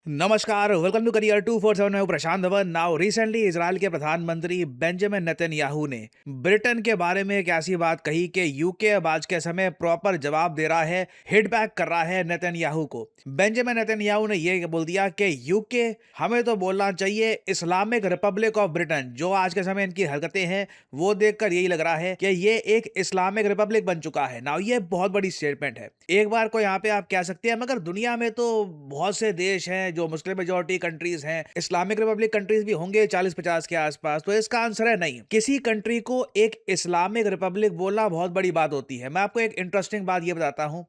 नमस्कार, welcome to career 247 में हूं प्रशांत धवन। नाउ रिसेंटली इजराइल के प्रधानमंत्री बेंजामिन नेतन्याहू ने ब्रिटेन के बारे में एक ऐसी बात कही कि यूके अब आज के समय प्रॉपर जवाब दे रहा है, हिट बैक कर रहा है नेतन्याहू को। बेंजामिन नेतन्याहू ने ये बोल दिया कि यूके हमें तो बोलना चाहिए इस्लामिक रिपब्लिक ऑफ ब्रिटेन। जो आज के समय इनकी हरकतें हैं वो देखकर यही लग रहा है कि ये एक इस्लामिक रिपब्लिक बन चुका है। नाउ ये बहुत बड़ी स्टेटमेंट है। एक बार को यहाँ पे आप कह सकते हैं, मगर दुनिया में तो बहुत से देश हैं जो मुस्लिम मेजोरिटी कंट्रीज हैं, इस्लामिक रिपब्लिक कंट्रीज भी होंगे 40-50 के आसपास। तो इसका आंसर है नहीं। किसी कंट्री को एक इस्लामिक रिपब्लिक बोलना बहुत बड़ी बात होती है। मैं आपको एक इंटरेस्टिंग बात ये बताता हूं।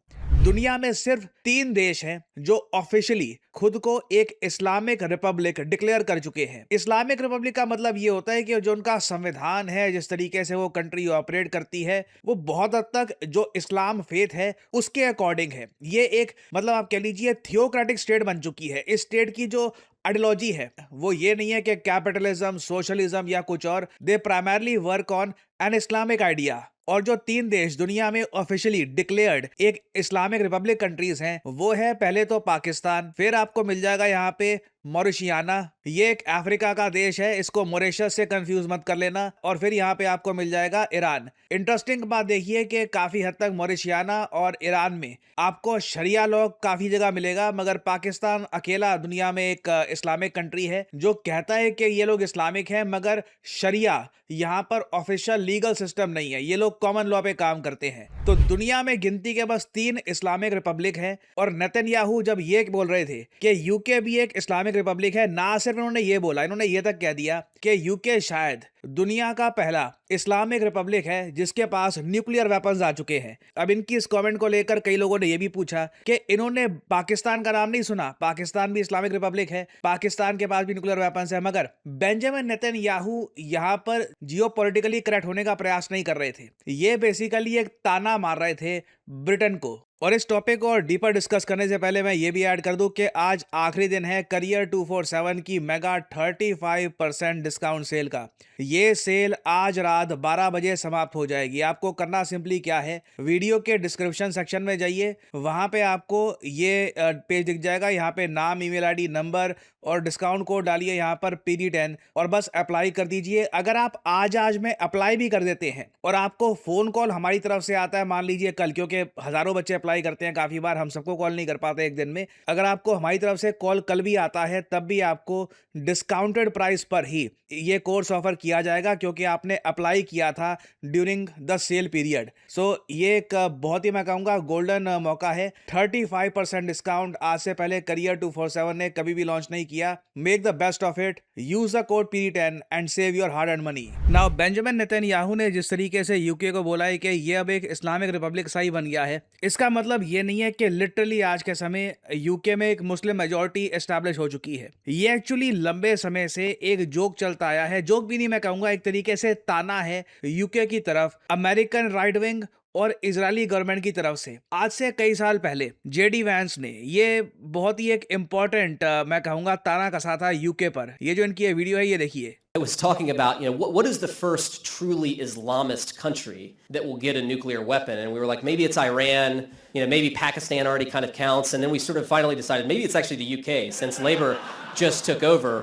दुनिया में सिर्फ 3 देश हैं जो ऑफिशियली खुद को एक इस्लामिक रिपब्लिक डिक्लेयर कर चुके हैं। इस्लामिक रिपब्लिक का मतलब ये होता है कि जो उनका संविधान है, जिस तरीके से वो कंट्री ऑपरेट करती है, वो बहुत हद तक जो इस्लाम फेथ है उसके अकॉर्डिंग है। ये एक मतलब आप कह लीजिए थियोक्रेटिक स्टेट बन चुकी है। इस स्टेट की जो आइडियोलॉजी है वो ये नहीं है कि कैपिटलिज्म, सोशलिज्म या कुछ और। They primarily work on an Islamic idea. और जो 3 देश दुनिया में ऑफिशियली डिक्लेयर्ड एक इस्लामिक रिपब्लिक कंट्रीज हैं, वो है पहले तो पाकिस्तान, फिर आपको मिल जाएगा यहाँ पे मॉरिशियाना। ये एक अफ्रीका का देश है, इसको मॉरिशस से कंफ्यूज मत कर लेना। और फिर यहाँ पे आपको मिल जाएगा ईरान। इंटरेस्टिंग बात देखिए कि काफी हद तक मॉरिशियाना और ईरान में आपको शरिया लॉ काफी जगह मिलेगा, मगर पाकिस्तान अकेला दुनिया में एक इस्लामिक कंट्री है जो कहता है कि ये लोग इस्लामिक हैं, मगर शरिया यहाँ पर ऑफिशियल लीगल सिस्टम नहीं है। ये लोग कॉमन लॉ पे काम करते हैं। तो दुनिया में गिनती के बस 3 इस्लामिक रिपब्लिक हैं। और नेतन्याहू जब ये बोल रहे थे कि यूके भी एक इस्लामिक रिपब्लिक है, ना सिर्फ इन्होंने ये बोला, इन्होंने ये तक कह दिया कि यूके शायद दुनिया का पहला इस्लामिक रिपब्लिक है जिसके पास न्यूक्लियर वेपन्स आ चुके हैं। अब इनकी इस कमेंट को लेकर कई लोगों ने यह भी पूछा कि इन्होंने पाकिस्तान का नाम नहीं सुना। पाकिस्तान भी इस्लामिक रिपब्लिक है, पाकिस्तान के पास भी न्यूक्लियर वेपन्स है, मगर बेंजामिन नेतन्याहू यहां पर जियोपॉलिटिकली करेक्ट होने का प्रयास नहीं कर रहे थे। ये बेसिकली एक ताना मार रहे थे ब्रिटेन को। और इस टॉपिक को और डीपर डिस्कस करने से पहले मैं ये भी ऐड कर दूं कि आज आखिरी दिन है करियर 247 की मेगा 35% डिस्काउंट सेल का। ये सेल आज रात 12 बजे समाप्त हो जाएगी। आपको करना सिंपली क्या है, वीडियो के डिस्क्रिप्शन सेक्शन में जाइए, वहां पे आपको ये पेज दिख जाएगा। यहाँ पे नाम, ईमेल आईडी, नंबर और डिस्काउंट कोड डालिए यहाँ पर PD10 और बस अप्लाई कर दीजिए। अगर आप आज में अप्लाई भी कर देते हैं और आपको फोन कॉल हमारी तरफ से आता है, मान लीजिए कल, क्योंकि हजारों बच्चे अप्लाई करते हैं, काफी बार हम सबको कॉल नहीं कर पाते एक दिन में। अगर आपको हमारी तरफ से कॉल कल भी आता है, तब भी आपको डिस्काउंटेड प्राइस पर ही ये कोर्स ऑफर किया जाएगा, क्योंकि आपने अप्लाई किया था ड्यूरिंग द सेल पीरियड। सो ये एक बहुत ही, मैं कहूंगा, गोल्डन मौका है। 35% डिस्काउंट आज से पहले करियर 247 ने कभी भी लॉन्च नहीं किया। Make the best of it, use the code PD10 and save your hard earned money. Now Benjamin Netanyahu ने जिस तरीके से यूके को बोला है कि ये अब एक इस्लामिक रिपब्लिक सा ही बन गया है, इसका मतलब ये नहीं है कि लिटरली आज के समय यूके में एक मुस्लिम मेजॉरिटी एस्टैब्लिश हो चुकी है। ये एक्चुअली लंबे समय से एक जोक चलता आया है। जोक भी नहीं, मैं कहूंगा एक तरीके से ताना है यूके की तरफ अमेरिकन राइट विंग और इजरायली गवर्नमेंट की तरफ से। आज से कई साल पहले JD वैंस ने ये बहुत ही एक इंपॉर्टेंट, मैं कहूंगा, ताना कसा था यूके पर। ये जो इनकी वीडियो है, ये देखिए। I was talking about, what is the first truly Islamist country that will get a nuclear weapon? And we were like, maybe it's Iran, maybe Pakistan already kind of counts. And then we sort of finally decided maybe it's actually the UK, since Labour just took over.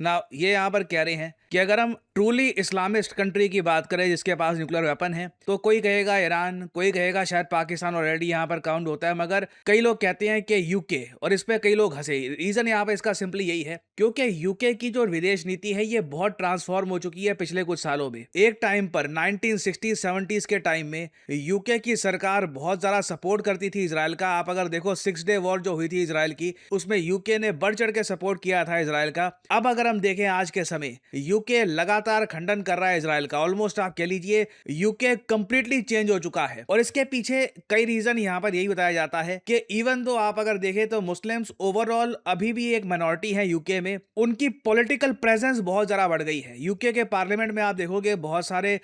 ना ये यहाँ पर कह रहे हैं कि अगर हम ट्रूली इस्लामिस्ट कंट्री की बात करें जिसके पास न्यूक्लियर वेपन है, तो कोई कहेगा ईरान, कोई कहेगा शायद पाकिस्तान ऑलरेडी यहाँ पर काउंट होता है, मगर कई लोग कहते हैं कि यूके, और इस पे कई लोग हंसे। रीजन यहाँ पर इसका सिंपली यही है क्योंकि यूके की जो विदेश नीति है ये बहुत ट्रांसफॉर्म हो चुकी है पिछले कुछ सालों में। एक टाइम पर 1960-70s के टाइम में यूके की सरकार बहुत ज्यादा सपोर्ट करती थी इजराइल का। आप अगर देखो 6 डे वॉर जो हुई थी इजराइल की, उसमें यूके ने बढ़ चढ़ के सपोर्ट किया था इजराइल का। अब अगर हम देखें आज के समय, यूके लगातार खंडन कर रहा है इजराइल का। ऑलमोस्ट आप कह लीजिए यूके कंप्लीटली चेंज हो चुका है। और इसके पीछे कई रीजन यहाँ पर यही बताया जाता है कि इवन दो आप अगर देखें तो मुस्लिम्स ओवरऑल अभी भी एक माइनॉरिटी है यूके में, उनकी पॉलिटिकल प्रेजेंस बहुत ज्यादा बढ़ गई है। यूके के पार्लियामेंट में आप देखोगे बहुत सारे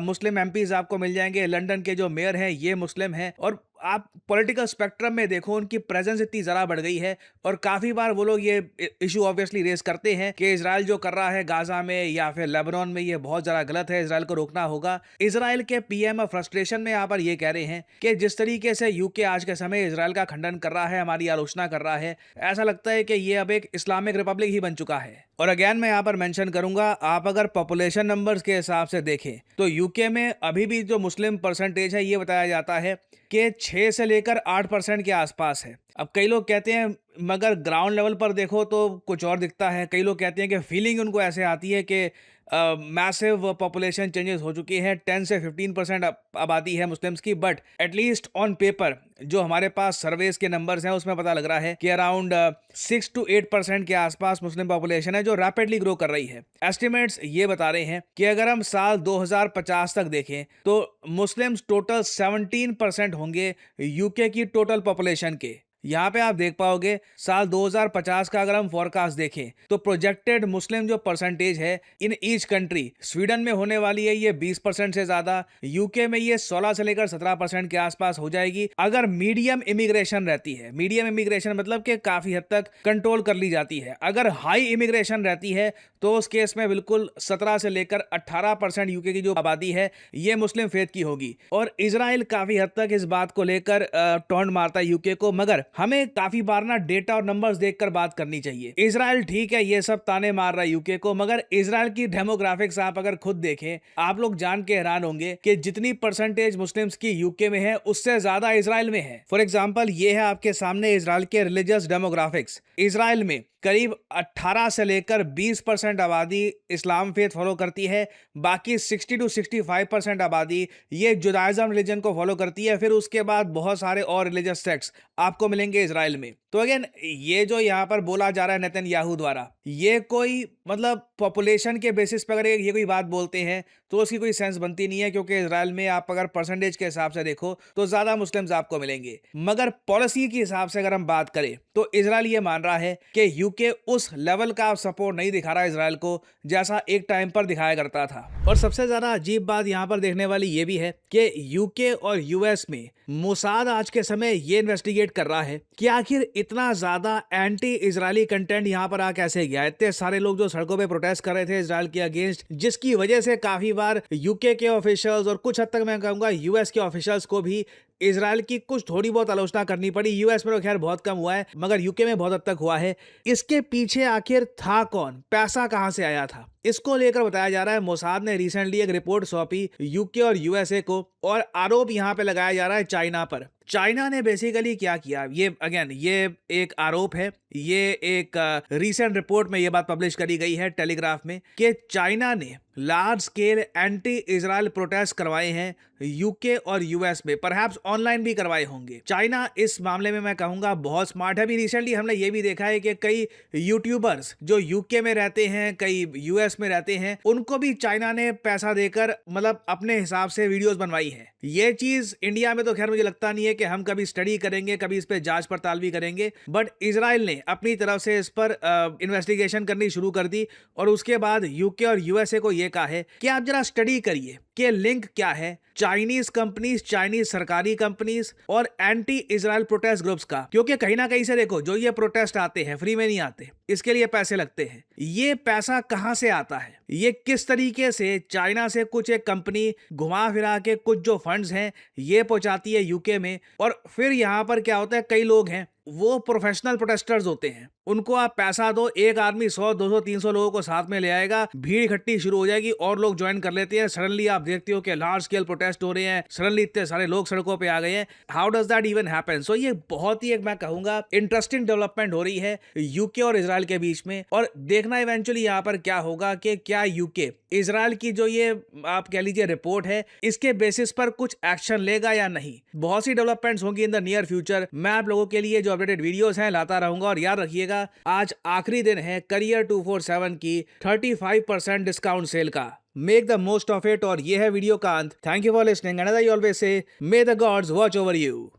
मुस्लिम MPs आपको मिल जाएंगे। लंदन के जो मेयर हैं ये मुस्लिम हैं। और आप पॉलिटिकल स्पेक्ट्रम में देखो उनकी प्रेजेंस इतनी ज़रा बढ़ गई है और काफ़ी बार वो लोग ये इशू ऑब्वियसली रेस करते हैं कि इजराइल जो कर रहा है गाजा में या फिर लेबनान में ये बहुत ज़्यादा गलत है, इजराइल को रोकना होगा। इजराइल के पीएम फ्रस्ट्रेशन में यहाँ पर ये कह रहे हैं कि जिस तरीके से यूके आज के समय इजराइल का खंडन कर रहा है, हमारी आलोचना कर रहा है, ऐसा लगता है कि ये अब एक इस्लामिक रिपब्लिक ही बन चुका है। और अगेन मैं यहाँ पर मेंशन करूंगा, आप अगर पॉपुलेशन नंबर्स के हिसाब से देखें तो यूके में अभी भी जो मुस्लिम परसेंटेज है ये बताया जाता है कि 6 से लेकर 8% के आसपास है। अब कई लोग कहते हैं, मगर ग्राउंड लेवल पर देखो तो कुछ और दिखता है। कई लोग कहते हैं कि फीलिंग उनको ऐसे आती है कि मैसिव पॉपुलेशन चेंजेस हो चुकी है, 10 से 15% आबादी है मुस्लिम्स की, बट एटलीस्ट ऑन पेपर जो हमारे पास सर्वेस के नंबर्स हैं उसमें पता लग रहा है कि अराउंड 6 to 8% के आसपास मुस्लिम पॉपुलेशन है जो रैपिडली ग्रो कर रही है। एस्टिमेट्स ये बता रहे हैं कि अगर हम साल 2050 तक देखें तो मुस्लिम्स टोटल 17% होंगे यूके की टोटल पॉपुलेशन के। यहाँ पे आप देख पाओगे साल 2050 का अगर हम फोरकास्ट देखें तो प्रोजेक्टेड मुस्लिम जो परसेंटेज है इन ईच कंट्री, स्वीडन में होने वाली है ये 20% से ज्यादा, यूके में ये 16 से लेकर 17% के आसपास हो जाएगी अगर मीडियम इमिग्रेशन रहती है। मीडियम इमिग्रेशन मतलब कि काफी हद तक कंट्रोल कर ली जाती है। अगर हाई इमिग्रेशन रहती है तो उस केस में बिल्कुल 17 से लेकर 18% यूके की जो आबादी है ये मुस्लिम फेथ की होगी। और इजराइल काफी हद तक इस बात को लेकर टॉन्ट मारता है यूके को, मगर हमें काफी बार ना डेटा और नंबर्स देखकर बात करनी चाहिए। इजराइल ठीक है ये सब ताने मार रहा है यूके को, मगर इजराइल की डेमोग्राफिक्स आप अगर खुद देखें आप लोग जान के हैरान होंगे कि जितनी परसेंटेज मुस्लिम्स की यूके में है उससे ज्यादा इजराइल में है। फॉर एग्जांपल ये है आपके सामने इजराइल के रिलीजियस डेमोग्राफिक्स। इजराइल में करीब 18 से लेकर 20% आबादी इस्लाम फेथ फॉलो करती है, बाकी 60 to 65% आबादी ये जुदाइज्म रिलीजन को फॉलो करती है। फिर उसके बाद बहुत सारे और रिलीजियस सेक्ट्स आपको मिलेंगे इजराइल में। तो अगेन ये जो यहाँ पर बोला जा रहा है नेतन्याहू द्वारा, ये कोई मतलब पॉपुलेशन के बेसिस पर अगर ये कोई बात बोलते हैं तो उसकी कोई सेंस बनती नहीं है, क्योंकि इजराइल में आप अगर परसेंटेज के हिसाब से देखो तो ज्यादा मुस्लिम्स आपको मिलेंगे। मगर पॉलिसी के हिसाब से अगर हम बात करें तो इजराइल ये मान रहा है कि यूके उस लेवल का सपोर्ट नहीं दिखा रहा इजराइल को जैसा एक टाइम पर दिखाया करता था। और सबसे ज्यादा अजीब बात यहाँ पर देखने वाली ये भी है कि यूके और यूएस में मोसाद आज के समय ये इन्वेस्टिगेट कर रहा है कि आखिर इतना ज्यादा एंटी इजरायली कंटेंट यहाँ पर आ कैसे गया। इतने सारे लोग जो सड़कों पे प्रोटेस्ट कर रहे थे इजराइल के अगेंस्ट, जिसकी वजह से काफी बार यूके के ऑफिशियल्स और कुछ हद तक मैं कहूंगा यूएस के ऑफिशियल्स को भी इजराइल की कुछ थोड़ी बहुत आलोचना करनी पड़ी। यूएस में तो खैर बहुत कम हुआ है, मगर यूके में बहुत हद तक हुआ है। इसके पीछे आखिर था कौन, पैसा कहां से आया था, इसको लेकर बताया जा रहा है मोसाद ने रिसेंटली एक रिपोर्ट सौंपी यूके और यूएसए को, और आरोप यहां पे लगाया जा रहा है चाइना पर। चाइना ने बेसिकली क्या किया, ये अगेन ये एक आरोप है, ये एक रीसेंट रिपोर्ट में ये बात पब्लिश करी गई है टेलीग्राफ में कि चाइना ने large scale anti Israel protest करवाए हैं यूके और यूएस में, परहैप्स ऑनलाइन भी करवाए होंगे। चाइना इस मामले में मैं कहूंगा बहुत स्मार्ट है। अभी रिसेंटली हमने ये भी देखा है कि कई यूट्यूबर्स जो यूके में रहते हैं, कई यूएस में रहते हैं, उनको भी चाइना ने पैसा देकर मतलब अपने हिसाब से वीडियोस बनवाई है। ये चीज इंडिया में तो खैर मुझे लगता नहीं है कि हम कभी स्टडी करेंगे, कभी इस पे जांच पड़ताल भी करेंगे, बट इजराइल ने अपनी तरफ से इस पर इन्वेस्टिगेशन करनी शुरू कर दी और उसके बाद यूके और यूएसए को ये कहा है कि आप जरा स्टडी करिए कि लिंक क्या है चाइनीज कंपनीज, चाइनीज सरकारी कंपनीज और एंटी इजराइल प्रोटेस्ट ग्रुप्स का। क्योंकि कहीं ना कहीं से देखो जो ये प्रोटेस्ट आते हैं फ्री में नहीं आते, इसके लिए पैसे लगते हैं। ये पैसा कहां से आता है, ये किस तरीके से चाइना से कुछ एक कंपनी घुमा फिरा के कुछ जो फंड्स हैं ये पहुंचाती है यूके में, और फिर यहां पर क्या होता है, कई लोग हैं वो प्रोफेशनल प्रोटेस्टर्स होते हैं, उनको आप पैसा दो, एक आदमी 100, 200, 300 लोगों को साथ में ले आएगा, भीड़ इकट्ठी शुरू हो जाएगी और लोग ज्वाइन कर लेते हैं। सडनली आप देखते हो कि लार्ज स्केल प्रोटेस्ट हो रहे हैं, सडनली इतने सारे लोग सड़कों पे आ गए हैं। How does that even happen? So ये बहुत ही एक मैं कहूंगा इंटरेस्टिंग डेवलपमेंट हो रही है यूके और इजराइल के बीच में, और देखना इवेंचुअली यहाँ पर क्या होगा कि क्या यूके इजराइल की जो ये आप कह लीजिए रिपोर्ट है इसके बेसिस पर कुछ एक्शन लेगा या नहीं। बहुत सी डेवलपमेंट्स होंगी इन द नियर फ्यूचर। मैं आप लोगों के लिए जो अपडेटेड वीडियोस हैं लाता रहूंगा, और याद रखिएगा आज आखिरी दिन है करियर 247 की 35% डिस्काउंट सेल का। Make the most of it. और ये है वीडियो का अंत। Thank you for listening and as I always say, may the gods watch over you.